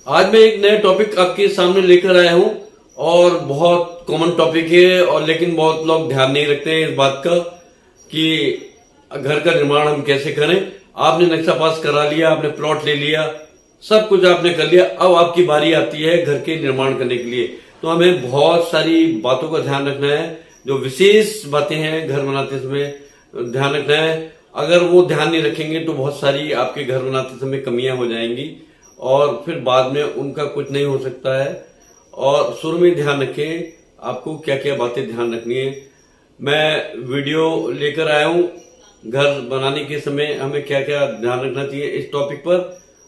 आज मैं एक नया टॉपिक आपके सामने लेकर आया हूं और बहुत कॉमन टॉपिक है और लेकिन बहुत लोग ध्यान नहीं रखते हैं इस बात का कि घर का निर्माण हम कैसे करें। आपने नक्शा पास करा लिया, आपने प्लॉट ले लिया, सब कुछ आपने कर लिया, अब आपकी बारी आती है घर के निर्माण करने के लिए। तो हमें बहुत सारी बातों का ध्यान रखना है, जो विशेष बातें हैं घर बनाते समय ध्यान रखना है। अगर वो ध्यान नहीं रखेंगे तो बहुत सारी आपके घर बनाते समय कमियां हो जाएंगी और फिर बाद में उनका कुछ नहीं हो सकता है। और शुरू में ध्यान रखें आपको क्या क्या बातें ध्यान रखनी है। मैं वीडियो लेकर आया हूं घर बनाने के समय हमें क्या क्या ध्यान रखना चाहिए इस टॉपिक पर।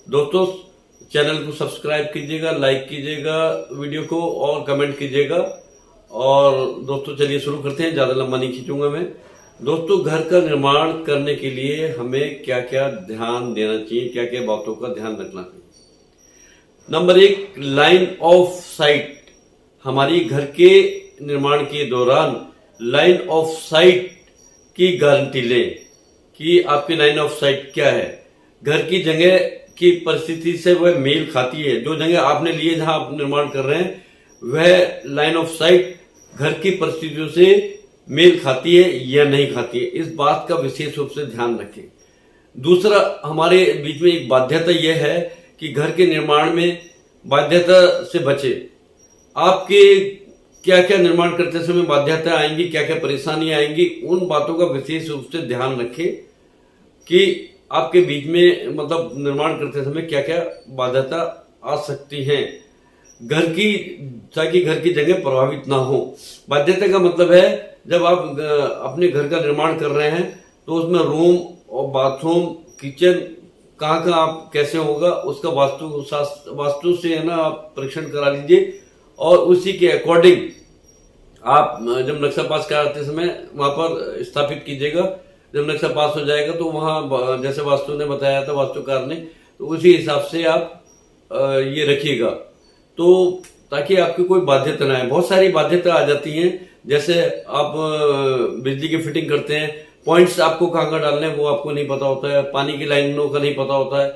दोस्तों, चैनल को सब्सक्राइब कीजिएगा, लाइक कीजिएगा वीडियो को और कमेंट कीजिएगा। और दोस्तों चलिए शुरू करते हैं, ज्यादा लंबा नहीं खींचूंगा मैं। दोस्तों, घर का निर्माण करने के लिए हमें क्या क्या ध्यान देना चाहिए, क्या क्या बातों का ध्यान रखना चाहिए। Number 1, line of site. हमारी घर के निर्माण के दौरान लाइन ऑफ साइट की गारंटी लें कि आपकी लाइन ऑफ साइट क्या है, घर की जगह की परिस्थिति से वह मेल खाती है। जो जगह आपने लिए जहां आप निर्माण कर रहे हैं वह लाइन ऑफ साइट घर की परिस्थितियों से मेल खाती है या नहीं खाती है, इस बात का विशेष रूप से ध्यान रखें। दूसरा, हमारे बीच में एक बाध्यता यह है कि घर के निर्माण में बाध्यता से बचे। आपके क्या क्या निर्माण करते समय बाध्यता आएंगी, क्या क्या परेशानी आएंगी, उन बातों का विशेष रूप से ध्यान रखें कि आपके बीच में मतलब निर्माण करते समय क्या क्या बाध्यता आ सकती हैं घर की, ताकि घर की जगह प्रभावित ना हो। बाध्यता का मतलब है जब आप अपने घर का निर्माण कर रहे हैं तो उसमें रूम और बाथरूम, किचन कहाँ कहाँ आप कैसे होगा उसका वास्तु से है ना आप परीक्षण करा लीजिए और उसी के अकॉर्डिंग आप जब नक्शा पास कराते समय वहां पर स्थापित कीजिएगा। जब नक्शा पास हो जाएगा तो वहां जैसे वास्तु ने बताया था, वास्तुकार ने, तो उसी हिसाब से आप ये रखिएगा तो ताकि आपकी कोई बाध्यता ना आए। बहुत सारी बाध्यता आ जाती हैं, जैसे आप बिजली की फिटिंग करते हैं, पॉइंट्स आपको कहाँ कहाँ डालने हैं वो आपको नहीं पता होता है, पानी की लाइनों का नहीं पता होता है।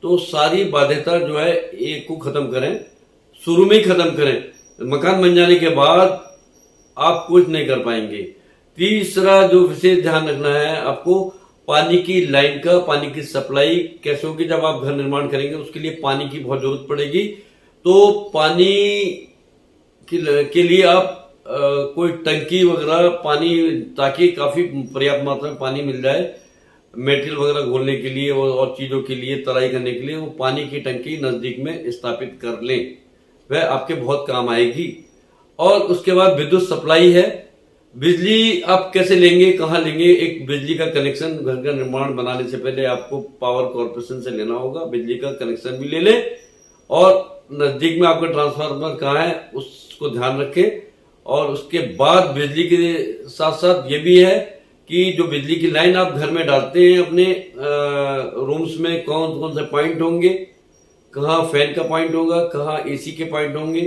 तो सारी बाध्यता जो है एक को खत्म करें, शुरू में ही खत्म करें। मकान बन जाने के बाद आप कुछ नहीं कर पाएंगे। तीसरा जो विशेष ध्यान रखना है आपको, पानी की लाइन का, पानी की सप्लाई कैसे होगी। जब आप घर निर्माण करेंगे उसके लिए पानी की बहुत जरूरत पड़ेगी, तो पानी के लिए आप कोई टंकी वगैरह पानी, ताकि काफी पर्याप्त मात्रा में पानी मिल जाए मेटेरियल वगैरह घोलने के लिए और चीजों के लिए, तराई करने के लिए, वो पानी की टंकी नजदीक में स्थापित कर लें, वह आपके बहुत काम आएगी। और उसके बाद विद्युत सप्लाई है। बिजली आप कैसे लेंगे, कहाँ लेंगे। एक बिजली का कनेक्शन घर का निर्माण बनाने से पहले आपको पावर कॉर्पोरेशन से लेना होगा, बिजली का कनेक्शन भी ले लें और नजदीक में आपका ट्रांसफार्मर कहाँ है उसको ध्यान रखें। और उसके बाद बिजली के साथ साथ ये भी है कि जो बिजली की लाइन आप घर में डालते हैं अपने रूम्स में, कौन कौन से पॉइंट होंगे, कहाँ फैन का पॉइंट होगा, कहाँ एसी के पॉइंट होंगे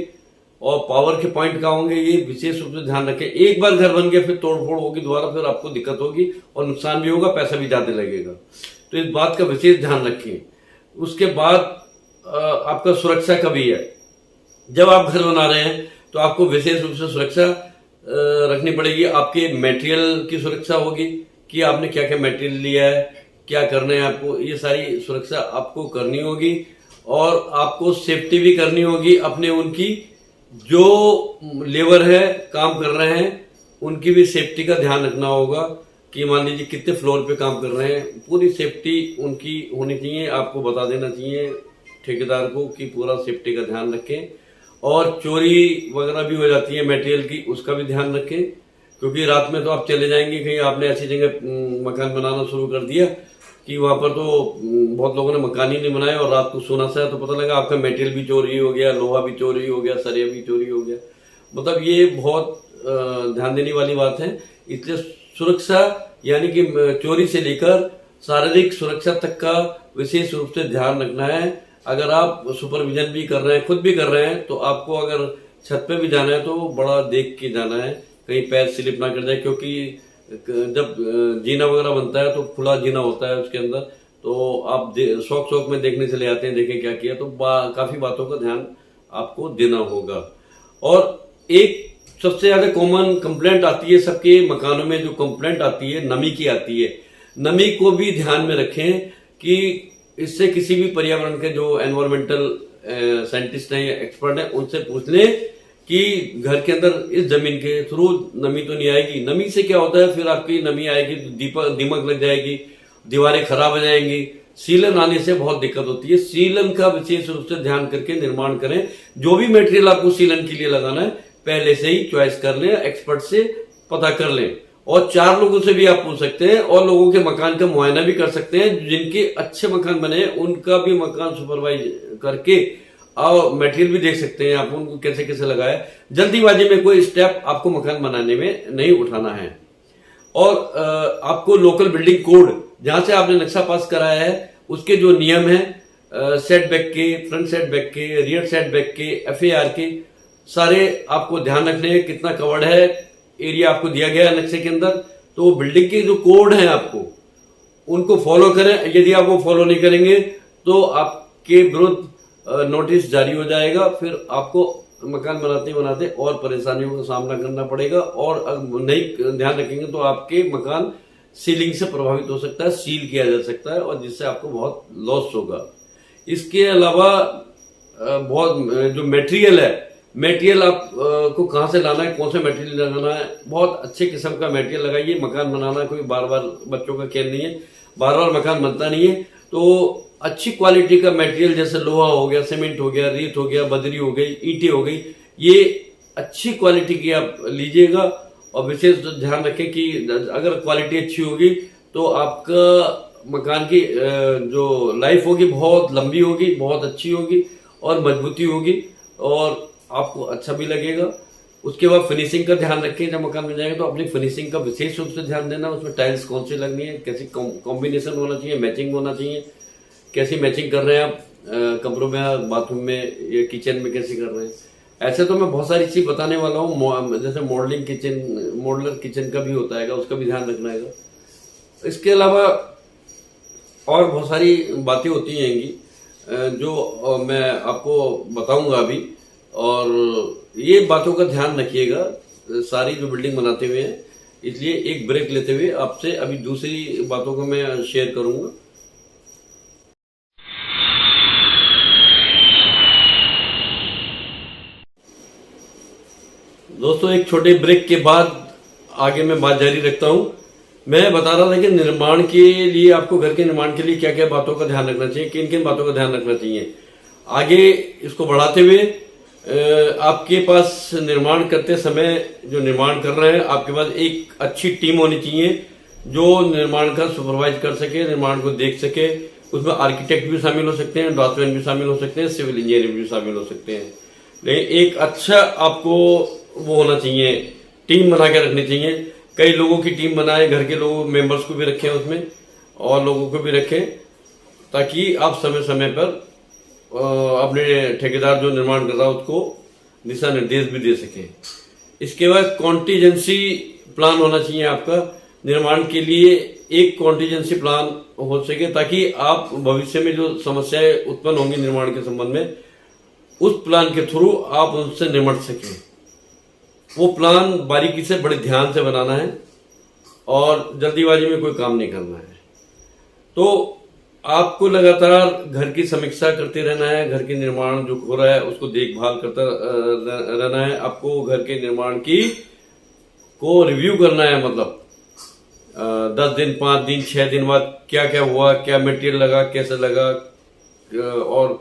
और पावर के पॉइंट कहाँ होंगे, ये विशेष रूप से ध्यान रखें। एक बार घर बन गया फिर तोड़फोड़ होगी दोबारा, फिर आपको दिक्कत होगी और नुकसान भी होगा, पैसा भी ज्यादा लगेगा। तो इस बात का विशेष ध्यान रखें। उसके बाद आपका सुरक्षा का भी है। जब आप घर बना रहे हैं तो आपको विशेष रूप से सुरक्षा रखनी पड़ेगी। आपके मटेरियल की सुरक्षा होगी कि आपने क्या क्या मटेरियल लिया है, क्या करना है आपको, ये सारी सुरक्षा आपको करनी होगी। और आपको सेफ्टी भी करनी होगी अपने, उनकी जो लेबर है काम कर रहे हैं उनकी भी सेफ्टी का ध्यान रखना होगा कि मान लीजिए कितने फ्लोर पे काम कर रहे हैं, पूरी सेफ्टी उनकी होनी चाहिए। आपको बता देना चाहिए ठेकेदार को कि पूरा सेफ्टी का ध्यान रखें। और चोरी वगैरह भी हो जाती है मटेरियल की, उसका भी ध्यान रखें, क्योंकि रात में तो आप चले जाएंगे कहीं, आपने ऐसी जगह मकान बनाना शुरू कर दिया कि वहां पर तो बहुत लोगों ने मकान ही नहीं बनाया और रात को सोना सा है तो पता लगा आपका मटेरियल भी चोरी हो गया, लोहा भी चोरी हो गया, सरिया भी चोरी हो गया। मतलब ये बहुत ध्यान देने वाली बात है। इसलिए सुरक्षा यानी कि चोरी से लेकर शारीरिक सुरक्षा तक का विशेष रूप से ध्यान रखना है। अगर आप सुपरविजन भी कर रहे हैं, खुद भी कर रहे हैं, तो आपको अगर छत पे भी जाना है तो बड़ा देख के जाना है, कहीं पैर स्लिप ना कर जाए, क्योंकि जब जीना वगैरह बनता है तो खुला जीना होता है उसके अंदर, तो आप शौक शौक में देखने चले आते हैं, देखें क्या किया, तो काफी बातों का ध्यान आपको देना होगा। और एक सबसे ज्यादा कॉमन कंप्लेंट आती है सबके मकानों में, जो कंप्लेंट आती है नमी की आती है। नमी को भी ध्यान में रखें कि इससे किसी भी पर्यावरण के जो एनवायरमेंटल साइंटिस्ट हैं या एक्सपर्ट हैं उनसे पूछ लें कि घर के अंदर इस जमीन के थ्रू नमी तो नहीं आएगी। नमी से क्या होता है, फिर आपकी नमी आएगी तो दीमक लग जाएगी, दीवारें खराब हो जाएंगी, सीलन आने से बहुत दिक्कत होती है। सीलन का विशेष रूप से ध्यान करके निर्माण करें। जो भी मटेरियल आपको सीलन के लिए लगाना है पहले से ही चॉइस कर लें, एक्सपर्ट से पता कर लें। और 4 लोगों से भी आप पूछ सकते हैं और लोगों के मकान का मुआयना भी कर सकते हैं। जिनके अच्छे मकान बने हैं उनका भी मकान सुपरवाइज करके और मटेरियल भी देख सकते हैं आप, उनको कैसे कैसे लगाया। जल्दीबाजी में कोई स्टेप आपको मकान बनाने में नहीं उठाना है। और आपको लोकल बिल्डिंग कोड, जहां से आपने नक्शा पास कराया है, उसके जो नियम है सेटबैक के, फ्रंट सेटबैक के, रियर सेटबैक के, FAR के, सारे आपको ध्यान रखने हैं। कितना कवर्ड है एरिया आपको दिया गया है नक्शे के अंदर, तो बिल्डिंग के जो कोड हैं आपको उनको फॉलो करें। यदि आप वो फॉलो नहीं करेंगे तो आपके विरुद्ध नोटिस जारी हो जाएगा, फिर आपको मकान बनाते बनाते और परेशानियों का सामना करना पड़ेगा। और नहीं ध्यान रखेंगे तो आपके मकान सीलिंग से प्रभावित हो सकता है, सील किया जा सकता है, और जिससे आपको बहुत लॉस होगा। इसके अलावा बहुत जो मटेरियल है, मटेरियल आप को कहां से लाना है, कौन सा मटेरियल लगाना है, बहुत अच्छे किस्म का मटेरियल लगाइए। मकान बनाना कोई बार बार बच्चों का खेल नहीं है, बार बार मकान बनता नहीं है। तो अच्छी क्वालिटी का मटेरियल जैसे लोहा हो गया, सीमेंट हो गया, रेत हो गया, बजरी हो गई, ईंटें हो गई, ये अच्छी क्वालिटी की आप लीजिएगा। और विशेष ध्यान रखें कि अगर क्वालिटी अच्छी होगी तो आपका मकान की जो लाइफ होगी बहुत लंबी होगी, बहुत अच्छी होगी और मजबूती होगी, और आपको अच्छा भी लगेगा। उसके बाद फिनिशिंग का ध्यान रखें। जब मकान बन जाएगा तो अपनी फिनिशिंग का विशेष रूप से ध्यान देना। उसमें टाइल्स कौन सी लगनी है, कैसी कॉम्बिनेशन होना चाहिए, मैचिंग होना चाहिए, कैसी मैचिंग कर रहे हैं आप कमरों में, बाथरूम में या किचन में कैसे कर रहे हैं। ऐसे तो मैं बहुत सारी चीज बताने वाला हूँ, जैसे मॉडलर किचन का भी होता है, उसका भी ध्यान रखना है। इसके अलावा और बहुत सारी बातें होती हैं जो मैं आपको बताऊंगा अभी, और ये बातों का ध्यान रखिएगा सारी जो बिल्डिंग बनाते हुए हैं। इसलिए एक ब्रेक लेते हुए आपसे अभी दूसरी बातों को मैं शेयर करूंगा। दोस्तों, एक छोटे ब्रेक के बाद आगे मैं बात जारी रखता हूं। मैं बता रहा था कि निर्माण के लिए, आपको घर के निर्माण के लिए क्या क्या बातों का ध्यान रखना चाहिए, किन किन बातों का ध्यान रखना चाहिए। आगे इसको बढ़ाते हुए आपके पास निर्माण करते समय, जो निर्माण कर रहे हैं, आपके पास एक अच्छी टीम होनी चाहिए जो निर्माण का सुपरवाइज कर सके, निर्माण को देख सके। उसमें आर्किटेक्ट भी शामिल हो सकते हैं, ड्राफ्टमैन भी शामिल हो सकते हैं, सिविल इंजीनियर भी शामिल हो सकते हैं। लेकिन एक अच्छा आपको वो होना चाहिए, टीम बना के रखनी चाहिए। कई लोगों की टीम बनाए, घर के लोगों मेंबर्स को भी रखें उसमें, और लोगों को भी रखें, ताकि आप समय समय पर अपने ठेकेदार जो निर्माण कर रहा है उसको दिशा निर्देश भी दे सकें। इसके बाद कॉन्टीजेंसी प्लान होना चाहिए आपका निर्माण के लिए। एक कॉन्टीजेंसी प्लान हो सके ताकि आप भविष्य में जो समस्याएं उत्पन्न होंगी निर्माण के संबंध में, उस प्लान के थ्रू आप उनसे निपट सकें। वो प्लान बारीकी से, बड़े ध्यान से बनाना है और जल्दीबाजी में कोई काम नहीं करना है। तो आपको लगातार घर की समीक्षा करते रहना है, घर के निर्माण जो हो रहा है उसको देखभाल करता रहना है। आपको घर के निर्माण की को रिव्यू करना है, मतलब 10 दिन, 5 दिन, 6 दिन बाद क्या क्या हुआ, क्या मटेरियल लगा, कैसे लगा, और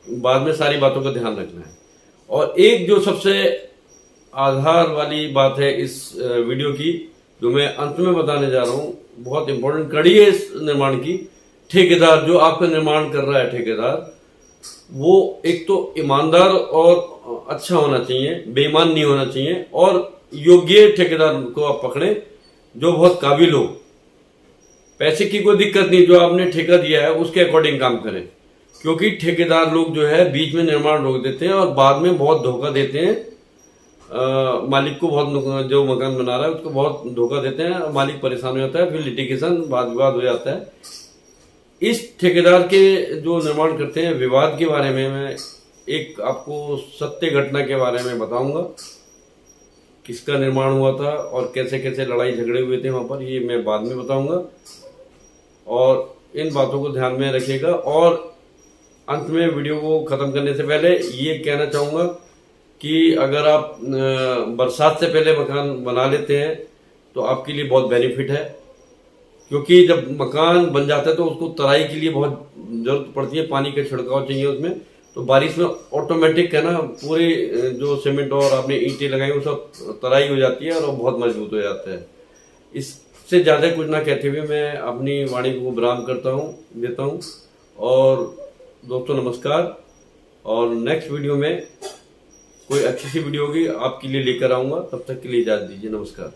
बाद में सारी बातों का ध्यान रखना है। और एक जो सबसे आधार वाली बात है इस वीडियो की, जो मैं अंत में बताने जा रहा हूं, बहुत इंपॉर्टेंट कड़ी है इस निर्माण की। ठेकेदार जो आपका निर्माण कर रहा है, ठेकेदार वो एक तो ईमानदार और अच्छा होना चाहिए, बेईमान नहीं होना चाहिए, और योग्य ठेकेदार को आप पकड़े जो बहुत काबिल हो। पैसे की कोई दिक्कत नहीं, जो आपने ठेका दिया है उसके अकॉर्डिंग काम करें, क्योंकि ठेकेदार लोग जो है बीच में निर्माण रोक देते हैं और बाद में बहुत धोखा देते हैं। मालिक को बहुत, जो मकान बना रहा है उसको बहुत धोखा देते हैं, मालिक परेशान हो जाता है, फिर लिटिगेशन, वाद विवाद हो जाता है। इस ठेकेदार के जो निर्माण करते हैं विवाद के बारे में मैं एक आपको सत्य घटना के बारे में बताऊंगा। किसका निर्माण हुआ था और कैसे कैसे लड़ाई झगड़े हुए थे वहां पर, ये मैं बाद में बताऊंगा। और इन बातों को ध्यान में रखिएगा। और अंत में वीडियो को खत्म करने से पहले ये कहना चाहूंगा कि अगर आप बरसात से पहले मकान बना लेते हैं तो आपके लिए बहुत बेनिफिट है, क्योंकि जब मकान बन जाता है तो उसको तराई के लिए बहुत जरूरत पड़ती है, पानी का छिड़काव चाहिए उसमें। तो बारिश में ऑटोमेटिक है ना पूरे जो सीमेंट और आपने ईंटें लगाई वो सब तराई हो जाती है और वो बहुत मजबूत हो जाता है। इससे ज्यादा कुछ ना कहते हुए मैं अपनी वाणी को विराम देता हूँ। और दोस्तों नमस्कार, और नेक्स्ट वीडियो में कोई अच्छी सी वीडियो होगी आपके लिए लेकर आऊंगा। तब तक के लिए इजाजत दीजिए, नमस्कार।